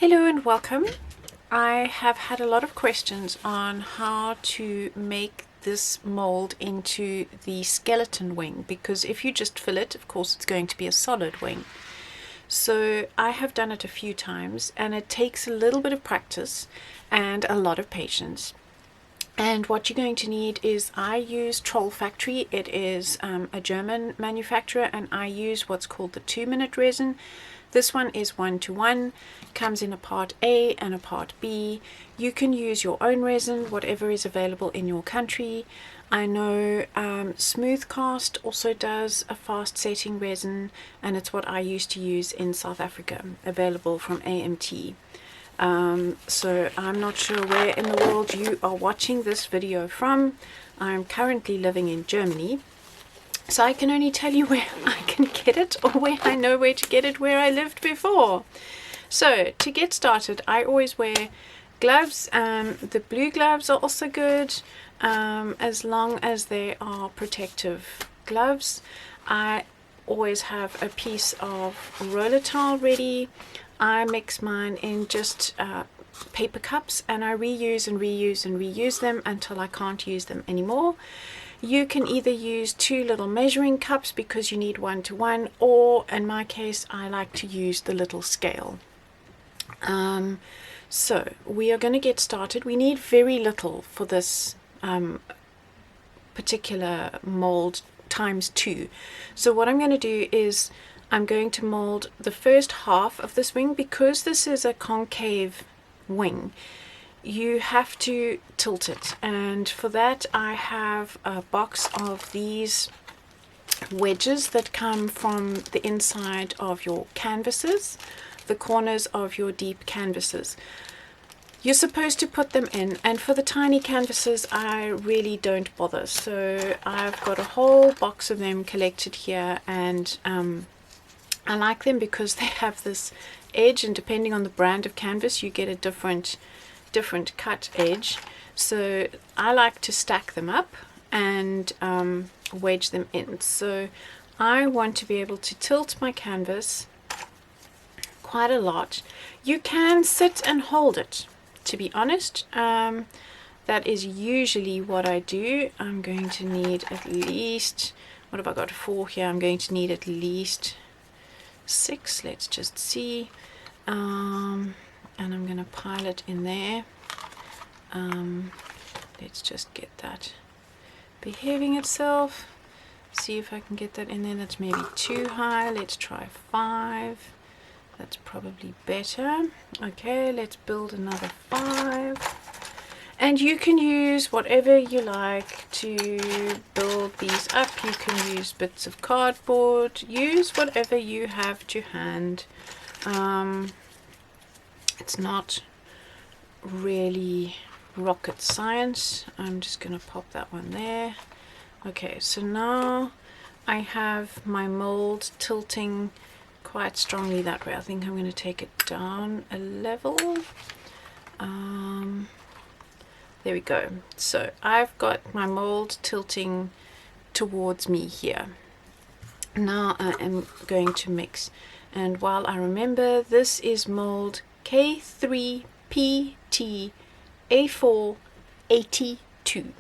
Hello and welcome. I have had a lot of questions on how to make this mold into the skeleton wing, because if you just fill it, of course it's going to be a solid wing. So I have done it a few times and it takes a little bit of practice and a lot of patience. And what you're going to need is, I use Troll Factory. It is a German manufacturer, and I use what's called the 2-minute resin. This one is 1:1, comes in a part A and a part B. You can use your own resin, whatever is available in your country. I know Smooth Cast also does a fast setting resin, and it's what I used to use in South Africa, available from AMT. So I'm not sure where in the world you are watching this video from. I'm currently living in Germany, so I can only tell you where I can get it, or where I know where to get it where I lived before. So to get started, I always wear gloves. The blue gloves are also good, as long as they are protective gloves. I always have a piece of roller towel ready. I mix mine in just paper cups, and I reuse and reuse and reuse them until I can't use them anymore. You can either use 2 little measuring cups because you need 1:1, or in my case I like to use the little scale. So we are going to get started. We need very little for this particular mold, ×2. So what I'm going to do is, I'm going to mold the first half of this wing. Because this is a concave wing, you have to tilt it, and for that I have a box of these wedges that come from the inside of your canvases, the corners of your deep canvases. You're supposed to put them in, and for the tiny canvases I really don't bother. So I've got a whole box of them collected here, and I like them because they have this edge, and depending on the brand of canvas you get a different cut edge. So I like to stack them up and wedge them in. So I want to be able to tilt my canvas quite a lot. You can sit and hold it, to be honest. That is usually what I do. I'm going to need at least, what have I got, 4 here? I'm going to need at least 6. Let's just see. And I'm going to pile it in there. Let's just get that behaving itself. See if I can get that in there. That's maybe too high. Let's try 5. That's probably better. Okay, let's build another 5. And you can use whatever you like to build these up. You can use bits of cardboard. Use whatever you have to hand. It's not really rocket science. I'm just going to pop that one there. Okay, so now I have my mold tilting quite strongly that way. I think I'm going to take it down a level. There we go. So I've got my mold tilting towards me here. Now I am going to mix, and while I remember, this is mold K3PT A482.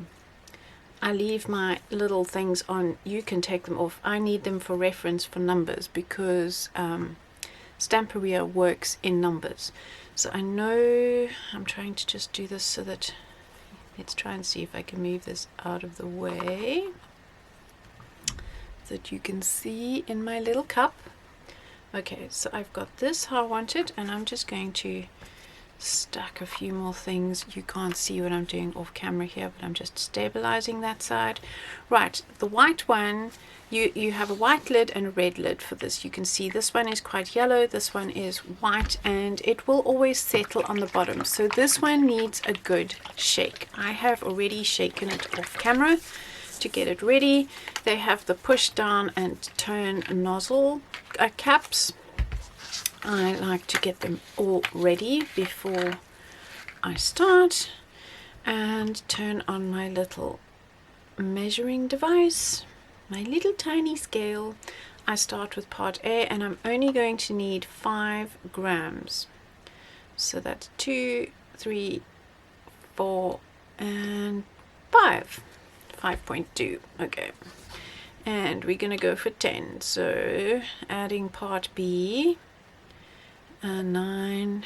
I leave my little things on. You can take them off. I need them for reference for numbers, because Stamperia works in numbers. So I know I'm trying to just do this so that, let's try and see if I can move this out of the way so that you can see in my little cup. Okay, so I've got this how I want it, and I'm just going to stack a few more things. You can't see what I'm doing off camera here, but I'm just stabilizing that side. Right, the white one, you have a white lid and a red lid for this. You can see this one is quite yellow, this one is white, and it will always settle on the bottom. So this one needs a good shake. I have already shaken it off camera to get it ready. They have the push down and turn nozzle caps. I like to get them all ready before I start, and turn on my little measuring device, my little tiny scale. I start with part A, and I'm only going to need 5 grams. So that's 2, 3, 4, and 5. 5.2. Okay. And we're going to go for 10. So adding part B, 9,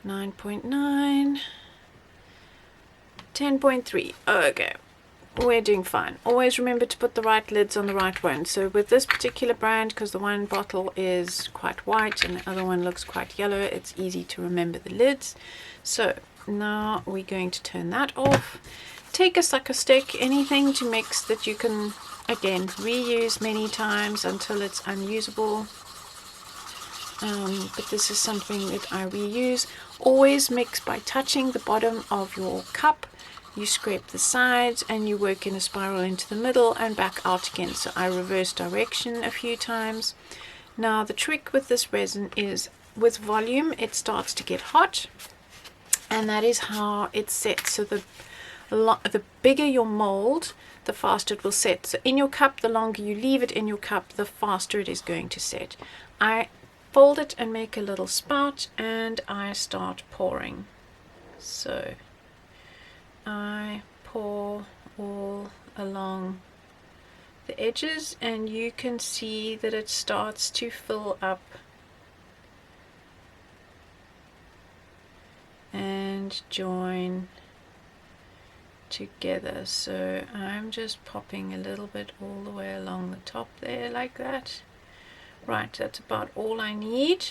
9.9, 10.3. Okay. We're doing fine. Always remember to put the right lids on the right one. So with this particular brand, because the one bottle is quite white and the other one looks quite yellow, it's easy to remember the lids. So now we're going to turn that off. Take a sucker stick, anything to mix that you can, again, reuse many times until it's unusable. But this is something that I reuse. Always mix by touching the bottom of your cup. You scrape the sides and you work in a spiral into the middle and back out again. So I reverse direction a few times. Now the trick with this resin is with volume it starts to get hot, and that is how it's set. So the bigger your mold, the faster it will set. So in your cup, the longer you leave it in your cup, the faster it is going to set. I fold it and make a little spout and I start pouring. So I pour all along the edges and you can see that it starts to fill up and join together. So I'm just popping a little bit all the way along the top there like that. Right, that's about all I need.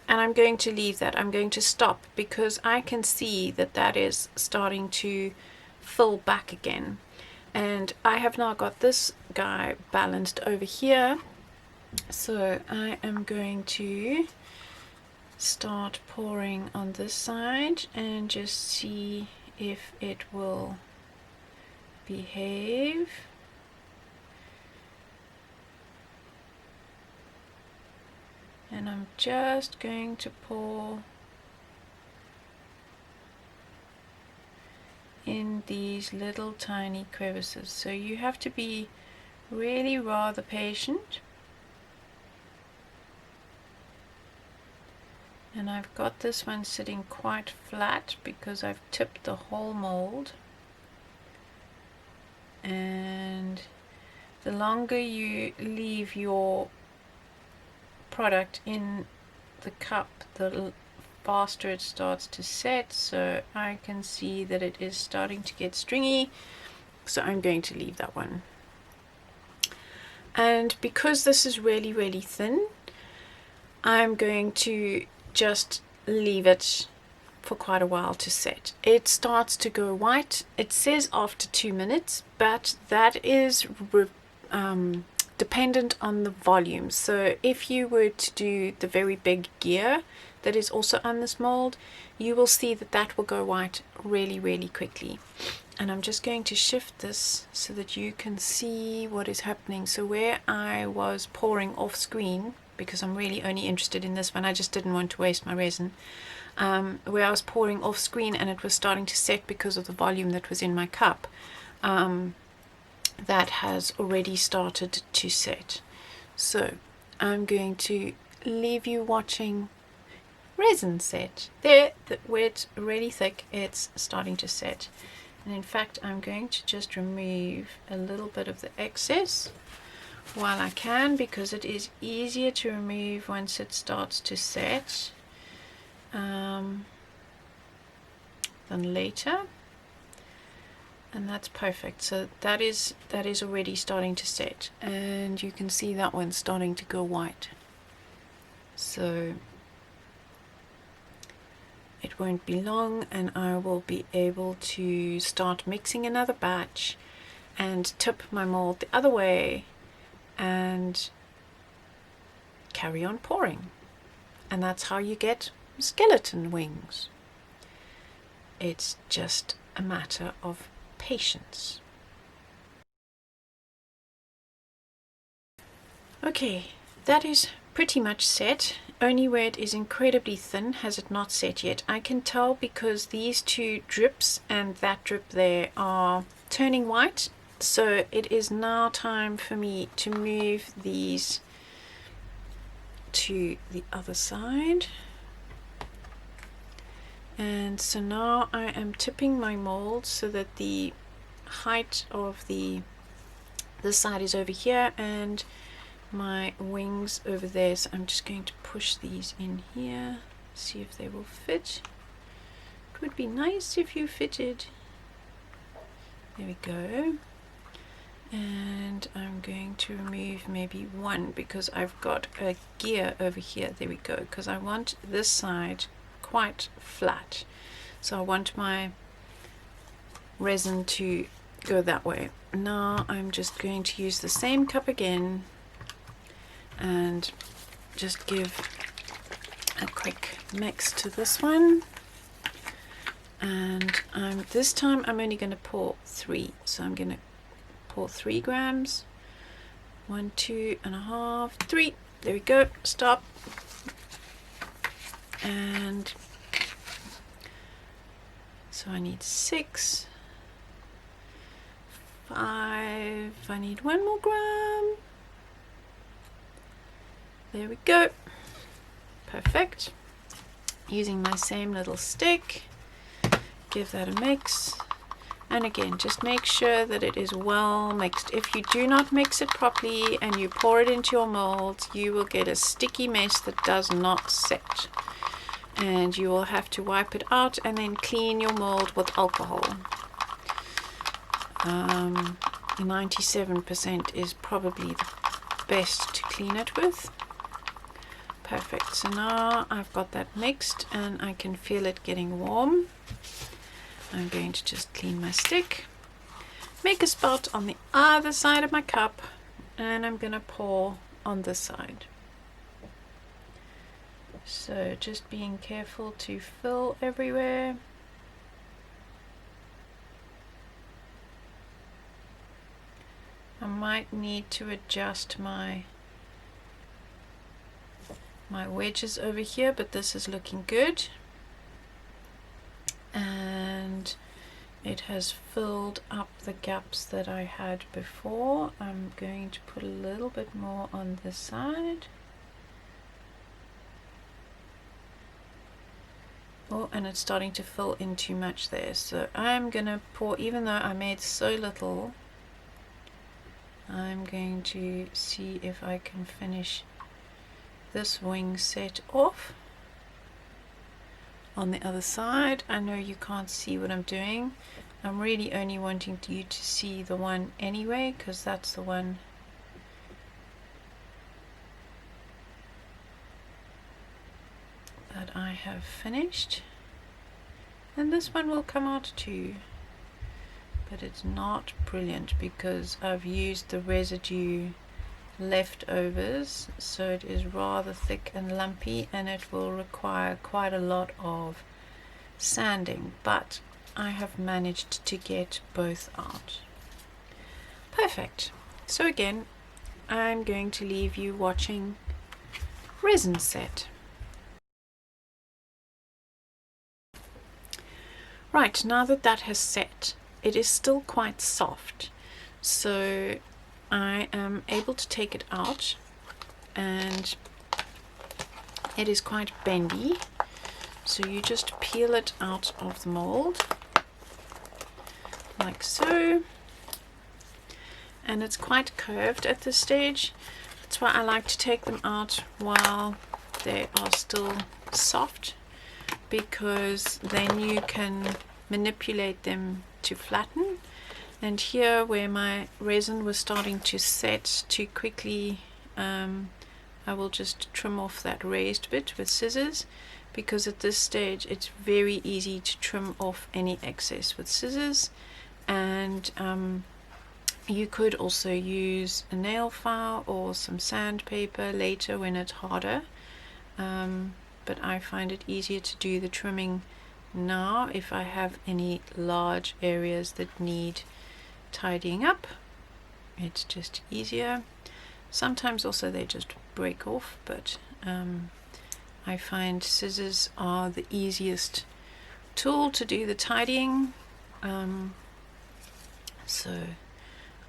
And I'm going to leave that. I'm going to stop because I can see that that is starting to fill back again. And I have now got this guy balanced over here. So I am going to start pouring on this side and just see if it will behave. And I'm just going to pour in these little tiny crevices. So you have to be really rather patient. And I've got this one sitting quite flat because I've tipped the whole mold. And the longer you leave your product in the cup, the faster it starts to set. So I can see that it is starting to get stringy, so I'm going to leave that one. And because this is really thin, I'm going to just leave it for quite a while to set. It starts to go white. It says after 2 minutes, but that is dependent on the volume. So if you were to do the very big gear that is also on this mold, you will see that that will go white really quickly. And I'm just going to shift this so that you can see what is happening. So where I was pouring off screen, because I'm really only interested in this one, I just didn't want to waste my resin, where I was pouring off screen and it was starting to set because of the volume that was in my cup, that has already started to set. So I'm going to leave you watching resin set. There, where it's really thick, it's starting to set. And in fact, I'm going to just remove a little bit of the excess while I can, because it is easier to remove once it starts to set than later. And that's perfect. So that is already starting to set, and you can see that one's starting to go white. So it won't be long and I will be able to start mixing another batch and tip my mold the other way and carry on pouring. And that's how you get skeleton wings. It's just a matter of patience. Okay, that is pretty much set. Only where it is incredibly thin has it not set yet. I can tell because these two drips and that drip there are turning white. So it is now time for me to move these to the other side. And so now I am tipping my mold so that the height of this side is over here and my wings over there. So I'm just going to push these in here, see if they will fit. It would be nice if you fitted. There we go. And I'm going to remove maybe one because I've got a gear over here. There we go, because I want this side quite flat, so I want my resin to go that way. Now I'm just going to use the same cup again and just give a quick mix to this one, and this time I'm only going to pour 3, so I'm going to pour 3 grams. 1, 2.5, 3. There we go. Stop. And so I need 6, 5. I need 1 more gram. There we go. Perfect. Using my same little stick, give that a mix. And again, just make sure that it is well mixed. If you do not mix it properly and you pour it into your molds, you will get a sticky mess that does not set. And you will have to wipe it out and then clean your mold with alcohol. 97% is probably the best to clean it with. Perfect. So now I've got that mixed and I can feel it getting warm. I'm going to just clean my stick, make a spot on the other side of my cup, and I'm going to pour on this side. So just being careful to fill everywhere. I might need to adjust my wedges over here, but this is looking good. And it has filled up the gaps that I had before. I'm going to put a little bit more on this side. Oh, and it's starting to fill in too much there. So I'm going to pour, even though I made so little, I'm going to see if I can finish this wing set off. On the other side, I know you can't see what I'm doing. I'm really only wanting you to see the one anyway, because that's the one that I have finished. And this one will come out too, but it's not brilliant because I've used the residue leftovers, so it is rather thick and lumpy and it will require quite a lot of sanding, but I have managed to get both out. Perfect. So again, I'm going to leave you watching resin set. Right, now that that has set, it is still quite soft, so I am able to take it out, and it is quite bendy, so you just peel it out of the mold like so, and it's quite curved at this stage. That's why I like to take them out while they are still soft, because then you can manipulate them to flatten. And here where my resin was starting to set too quickly, I will just trim off that raised bit with scissors, because at this stage it's very easy to trim off any excess with scissors. And you could also use a nail file or some sandpaper later when it's harder, but I find it easier to do the trimming now if I have any large areas that need tidying up. It's just easier. Sometimes also they just break off, but I find scissors are the easiest tool to do the tidying. So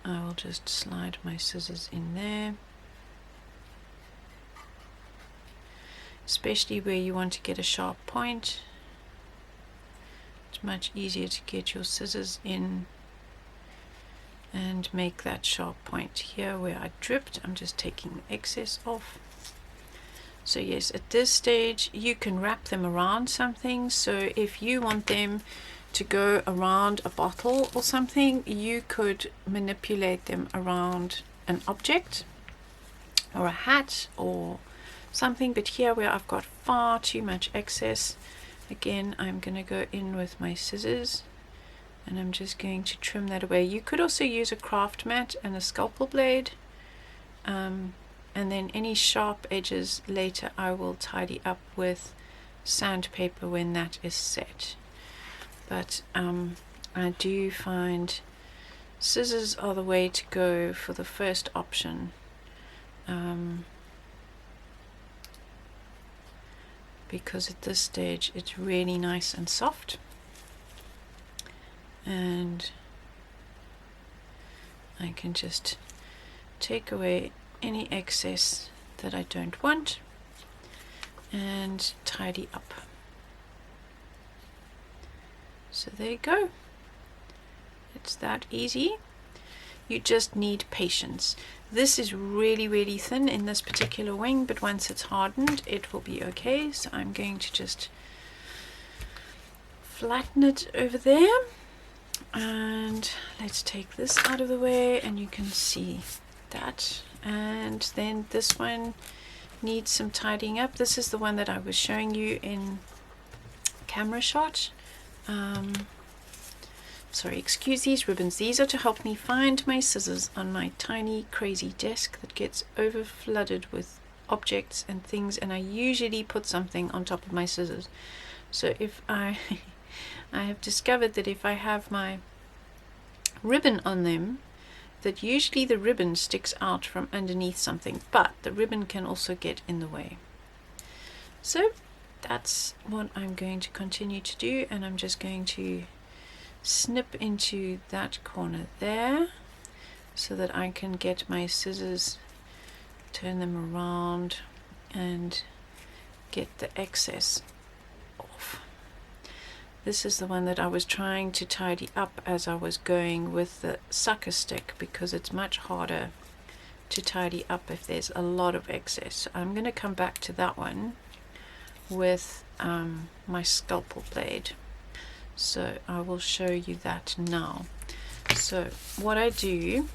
I will just slide my scissors in there, especially where you want to get a sharp point. It's much easier to get your scissors in and make that sharp point. Here where I dripped, I'm just taking excess off. So yes, at this stage you can wrap them around something. So if you want them to go around a bottle or something, you could manipulate them around an object or a hat or something. But here where I've got far too much excess, again I'm going to go in with my scissors and I'm just going to trim that away. You could also use a craft mat and a scalpel blade, and then any sharp edges later I will tidy up with sandpaper when that is set. But I do find scissors are the way to go for the first option, because at this stage it's really nice and soft, and I can just take away any excess that I don't want and tidy up. So there you go. It's that easy. You just need patience. This is really, really thin in this particular wing, but once it's hardened, it will be okay. So I'm going to just flatten it over there. And let's take this out of the way, and you can see that. And then this one needs some tidying up. This is the one that I was showing you in camera shot. Sorry, excuse these ribbons. These are to help me find my scissors on my tiny crazy desk that gets over flooded with objects and things, and I usually put something on top of my scissors. So if I I have discovered that if I have my ribbon on them, that usually the ribbon sticks out from underneath something, but the ribbon can also get in the way. So that's what I'm going to continue to do, and I'm just going to snip into that corner there so that I can get my scissors, turn them around and get the excess off. This is the one that I was trying to tidy up as I was going with the sucker stick, because it's much harder to tidy up if there's a lot of excess. So I'm going to come back to that one with my scalpel blade. So I will show you that now. So what I do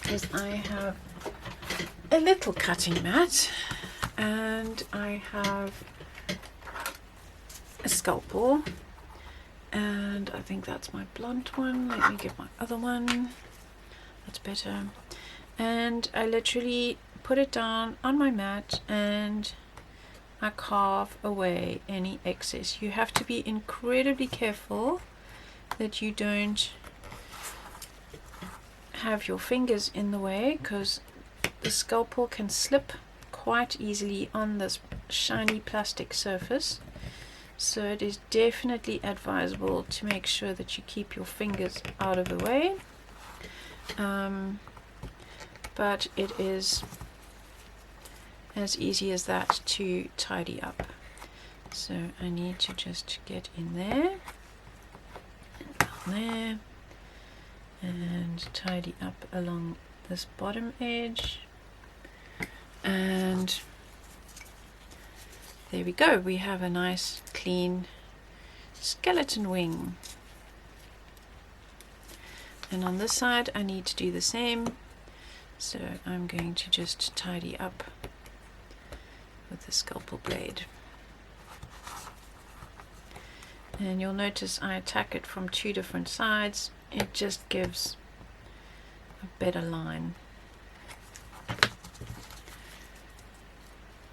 is I have a little cutting mat and I have a scalpel, and I think that's my blunt one. Let me get my other one. That's better. And I literally put it down on my mat and I carve away any excess. You have to be incredibly careful that you don't have your fingers in the way, because the scalpel can slip quite easily on this shiny plastic surface. So it is definitely advisable to make sure that you keep your fingers out of the way. But it is as easy as that to tidy up. So I need to just get in there and down there and tidy up along this bottom edge, and there we go. We have a nice clean skeleton wing. And on this side I need to do the same. So I'm going to just tidy up with the scalpel blade. And you'll notice I attack it from two different sides. It just gives a better line.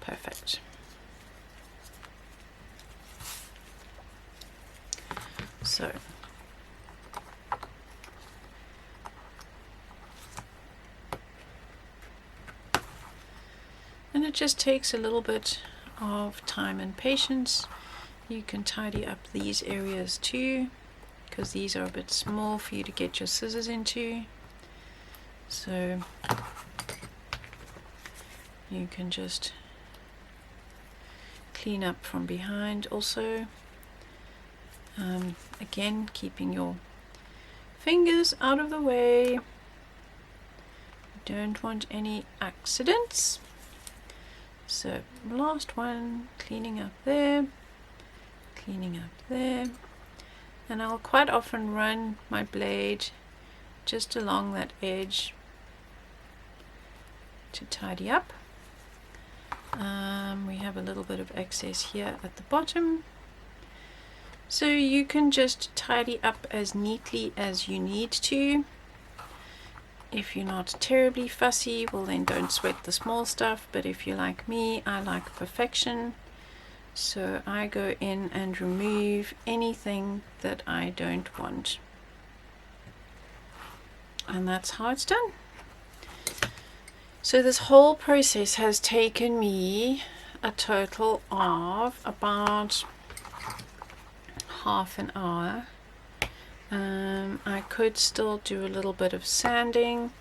Perfect. So and it just takes a little bit of time and patience. You can tidy up these areas too, because these are a bit small for you to get your scissors into. So you can just clean up from behind also. Again, keeping your fingers out of the way. You don't want any accidents. So last one, cleaning up there, cleaning up there, and I'll quite often run my blade just along that edge to tidy up. We have a little bit of excess here at the bottom, so you can just tidy up as neatly as you need to. If you're not terribly fussy, well then don't sweat the small stuff, but if you're like me, I like perfection, so I go in and remove anything that I don't want, and that's how it's done. So this whole process has taken me a total of about half an hour. I could still do a little bit of sanding,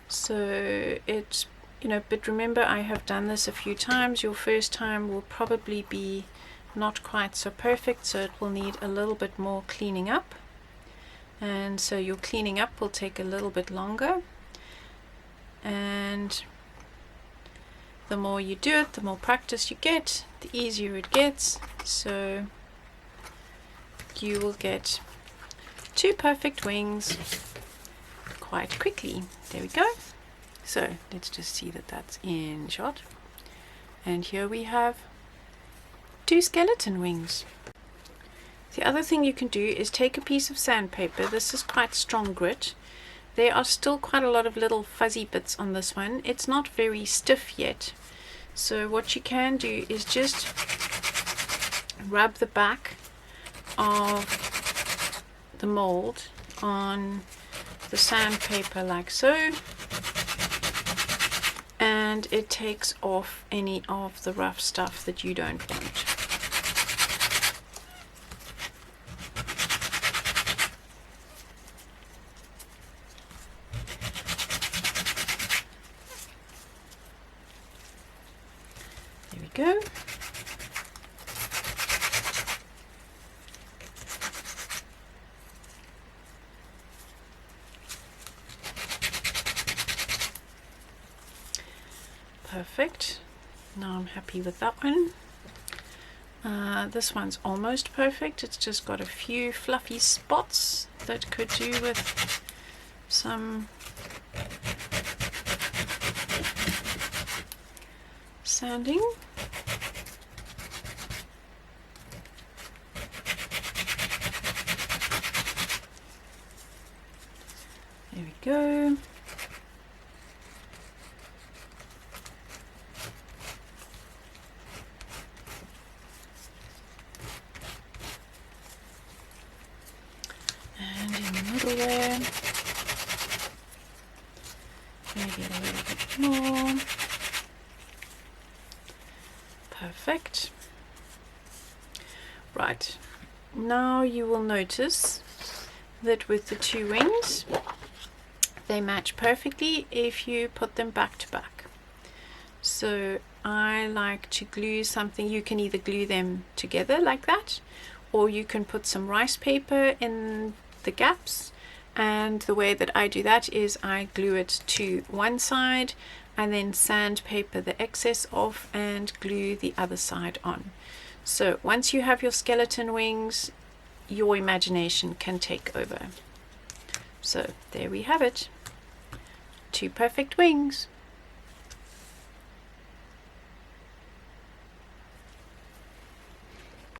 so it's, you know, but remember, I have done this a few times. Your first time will probably be not quite so perfect, so it will need a little bit more cleaning up, and so your cleaning up will take a little bit longer, and the more you do it, the more practice you get, the easier it gets, so you will get 2 perfect wings quite quickly. There we go. So let's just see that that's in shot, and here we have 2 skeleton wings. The other thing you can do is take a piece of sandpaper. This is quite strong grit. There are still quite a lot of little fuzzy bits on this one. It's not very stiff yet, so what you can do is just rub the back of the mold on the sandpaper like so, and it takes off any of the rough stuff that you don't want. There we go. Perfect. Now I'm happy with that one. This one's almost perfect. It's just got a few fluffy spots that could do with some sanding. There we go. There, maybe a little bit more. Perfect. Right, now you will notice that with the 2 wings, they match perfectly if you put them back to back. So I like to glue something. You can either glue them together like that, or you can put some rice paper in the gaps, and the way that I do that is I glue it to one side and then sandpaper the excess off and glue the other side on. So once you have your skeleton wings, your imagination can take over. So there we have it, 2 perfect wings.